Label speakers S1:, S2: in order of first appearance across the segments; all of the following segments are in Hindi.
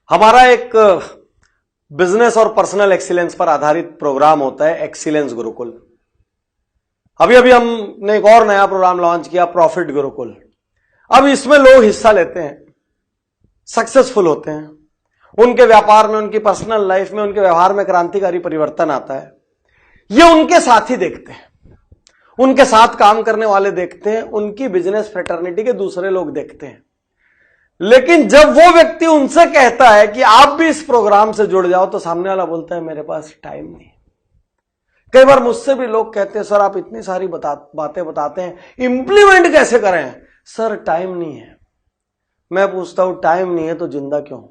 S1: हमारा एक बिजनेस और पर्सनल एक्सीलेंस पर आधारित प्रोग्राम होता है एक्सीलेंस गुरुकुल। अभी अभी हमने एक और नया प्रोग्राम लॉन्च किया, प्रॉफिट गुरुकुल। अब इसमें लोग हिस्सा लेते हैं, सक्सेसफुल होते हैं, उनके व्यापार में, उनकी पर्सनल लाइफ में, उनके व्यवहार में क्रांतिकारी परिवर्तन आता है। ये उनके साथी देखते हैं, उनके साथ काम करने वाले देखते हैं, उनकी बिजनेस फ्रेटर्निटी के दूसरे लोग देखते हैं। लेकिन जब वो व्यक्ति उनसे कहता है कि आप भी इस प्रोग्राम से जुड़ जाओ, तो सामने वाला बोलता है मेरे पास टाइम नहीं। कई बार मुझसे भी लोग कहते हैं सर आप इतनी सारी बातें बताते हैं, इंप्लीमेंट कैसे करें? सर टाइम नहीं है। मैं पूछता हूं टाइम नहीं है तो जिंदा क्यों?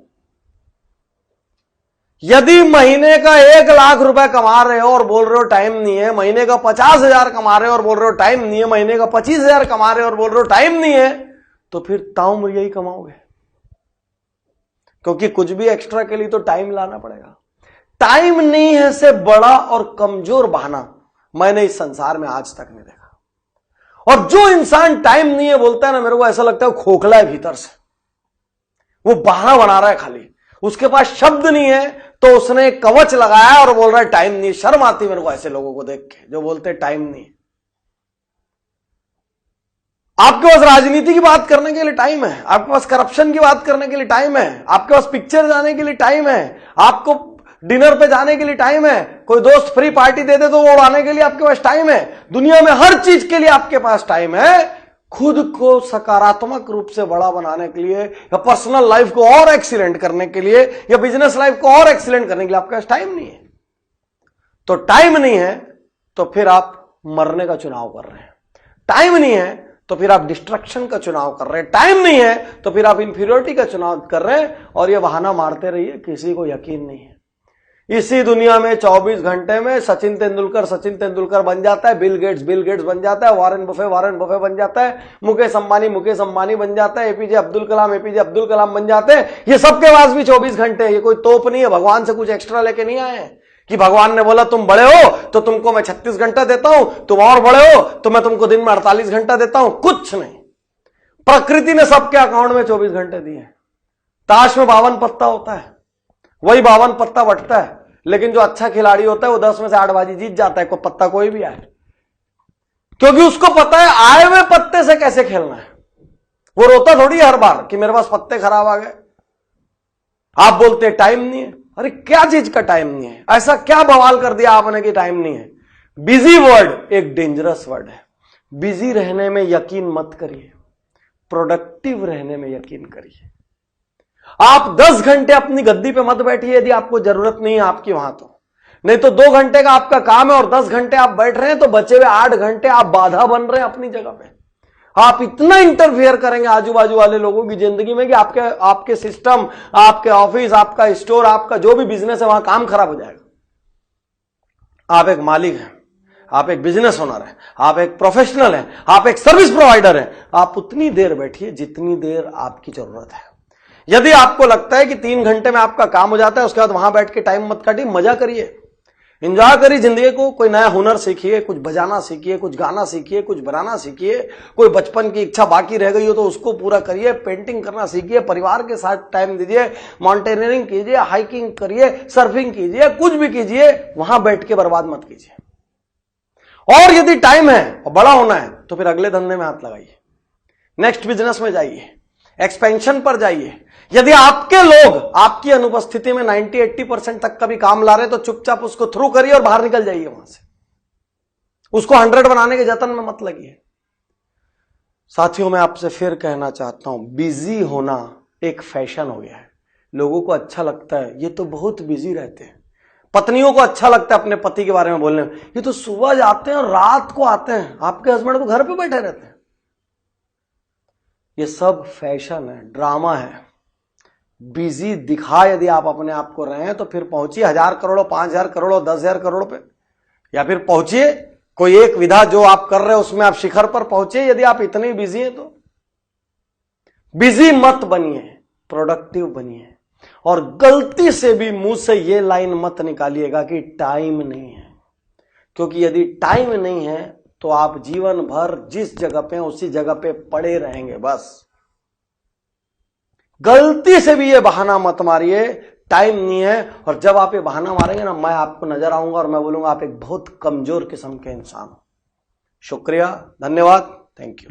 S1: यदि महीने का 1 लाख रुपए कमा रहे हो और बोल रहे हो टाइम नहीं है, महीने का 50,000 कमा रहे हो और बोल रहे हो टाइम नहीं है, महीने का 25,000 कमा रहे हो और बोल रहे हो टाइम नहीं है, तो फिर ताउम्र यही कमाओगे, क्योंकि कुछ भी एक्स्ट्रा के लिए तो टाइम लाना पड़ेगा। टाइम नहीं है से बड़ा और कमजोर बहाना मैंने इस संसार में आज तक नहीं देखा। और जो इंसान टाइम नहीं है बोलता है ना, मेरे को ऐसा लगता है वो खोखला है भीतर से, वो बहाना बना रहा है खाली। उसके पास शब्द नहीं है तो उसने कवच लगाया और बोल रहा है टाइम नहीं। शर्म आती मेरे को ऐसे लोगों को देख के जो बोलते हैं टाइम नहीं। आपके पास राजनीति की बात करने के लिए टाइम है, आपके पास करप्शन की बात करने के लिए टाइम है, आपके पास पिक्चर जाने के लिए टाइम है, आपको डिनर पे जाने के लिए टाइम है, कोई दोस्त फ्री पार्टी दे दे तो वो उड़ाने के लिए आपके पास टाइम है। दुनिया में हर चीज के लिए आपके पास टाइम है। खुद को सकारात्मक रूप से बड़ा बनाने के लिए, या पर्सनल लाइफ को और एक्सीलेंट करने के लिए, या बिजनेस लाइफ को और एक्सीलेंट करने के लिए आपके पास टाइम नहीं है। तो टाइम नहीं है तो फिर आप मरने का चुनाव कर रहे हैं। टाइम नहीं है तो फिर आप डिस्ट्रक्शन का चुनाव कर रहे हैं। टाइम नहीं है तो फिर आप इंफीरियरिटी का चुनाव कर रहे हैं। और ये बहाना मारते रहिए, किसी को यकीन नहीं है। इसी दुनिया में 24 घंटे में सचिन तेंदुलकर बन जाता है, बिल गेट्स बन जाता है, वारेन बफे बन जाता है, मुकेश अंबानी बन जाता है, एपीजे अब्दुल कलाम बन जाते हैं। ये सबके पास भी 24 घंटे है। ये कोई तोप नहीं है, भगवान से कुछ एक्स्ट्रा लेके नहीं आए हैं कि भगवान ने बोला तुम बड़े हो तो तुमको मैं 36 घंटा देता हूं, तुम और बड़े हो तो मैं तुमको दिन में 48 घंटा देता हूं। कुछ नहीं, प्रकृति ने सबके अकाउंट में 24 घंटे दिए। ताश में 52 पत्ता होता है, वही 52 पत्ता बटता है, लेकिन जो अच्छा खिलाड़ी होता है वो 10 में से 8 बाजी जीत जाता है, कोई पत्ता कोई भी आए, क्योंकि उसको पता है आए हुए पत्ते से कैसे खेलना है। वो रोता थोड़ी हर बार कि मेरे पास पत्ते खराब आ गए। आप बोलते टाइम नहीं है, अरे क्या चीज का टाइम नहीं है? ऐसा क्या बवाल कर दिया आपने कि टाइम नहीं है? बिजी वर्ड एक डेंजरस वर्ड है। बिजी रहने में यकीन मत करिए, प्रोडक्टिव रहने में यकीन करिए। आप 10 घंटे अपनी गद्दी पे मत बैठिए यदि आपको जरूरत नहीं है आपकी वहां, तो नहीं तो 2 घंटे का आपका काम है और 10 घंटे आप बैठ रहे हैं, तो बचे हुए 8 घंटे आप बाधा बन रहे हैं अपनी जगह पे। आप इतना इंटरफियर करेंगे आजू बाजू वाले लोगों की जिंदगी में कि आपके सिस्टम, आपके ऑफिस, आपका स्टोर, आपका जो भी बिजनेस है वहां काम खराब हो जाएगा। आप एक मालिक हैं, आप एक बिजनेस ओनर हैं, आप एक प्रोफेशनल हैं, आप एक सर्विस प्रोवाइडर हैं। आप उतनी देर बैठिए जितनी देर आपकी जरूरत है। यदि आपको लगता है कि 3 घंटे में आपका काम हो जाता है, उसके बाद वहां बैठ के टाइम मत काटिए, मजा करिए, एंजॉय करिए जिंदगी को। कोई नया हुनर सीखिए, कुछ बजाना सीखिए, कुछ गाना सीखिए, कुछ बनाना सीखिए। कोई बचपन की इच्छा बाकी रह गई हो तो उसको पूरा करिए। पेंटिंग करना सीखिए, परिवार के साथ टाइम दीजिए, माउंटेनियरिंग कीजिए, हाइकिंग करिए, सर्फिंग कीजिए, कुछ भी कीजिए, वहां बैठ के बर्बाद मत कीजिए। और यदि टाइम है और बड़ा होना है तो फिर अगले धंधे में हाथ लगाइए, नेक्स्ट बिजनेस में जाइए, एक्सपेंशन पर जाइए। यदि आपके लोग आपकी अनुपस्थिति में 90-80% तक का भी काम ला रहे तो चुपचाप उसको थ्रू करिए और बाहर निकल जाइए वहां से। उसको 100 बनाने के जतन में मत लगिए। साथियों, मैं आपसे फिर कहना चाहता हूं, बिजी होना एक फैशन हो गया है। लोगों को अच्छा लगता है, ये तो बहुत बिजी रहते हैं। पत्नियों को अच्छा लगता है अपने पति के बारे में बोलने में, ये तो सुबह जाते हैं और रात को आते हैं। आपके हस्बैंड तो घर पे बैठे रहते हैं। ये सब फैशन है, ड्रामा है। बिजी दिखा यदि आप अपने आप को रहे हैं तो फिर पहुंचिए 1000 करोड़, 5000 करोड़, 10,000 करोड़ पे, या फिर पहुंचिए कोई एक विधा जो आप कर रहे हैं उसमें आप शिखर पर पहुंचिए। यदि आप इतने बिजी हैं तो बिजी मत बनिए, प्रोडक्टिव बनिए। और गलती से भी मुंह से ये लाइन मत निकालिएगा कि टाइम नहीं है, क्योंकि यदि टाइम नहीं है तो आप जीवन भर जिस जगह पे उसी जगह पे पड़े रहेंगे बस। गलती से भी ये बहाना मत मारिए, टाइम नहीं है। और जब आप ये बहाना मारेंगे ना, मैं आपको नजर आऊंगा और मैं बोलूंगा आप एक बहुत कमजोर किस्म के इंसान हो। शुक्रिया, धन्यवाद, थैंक यू।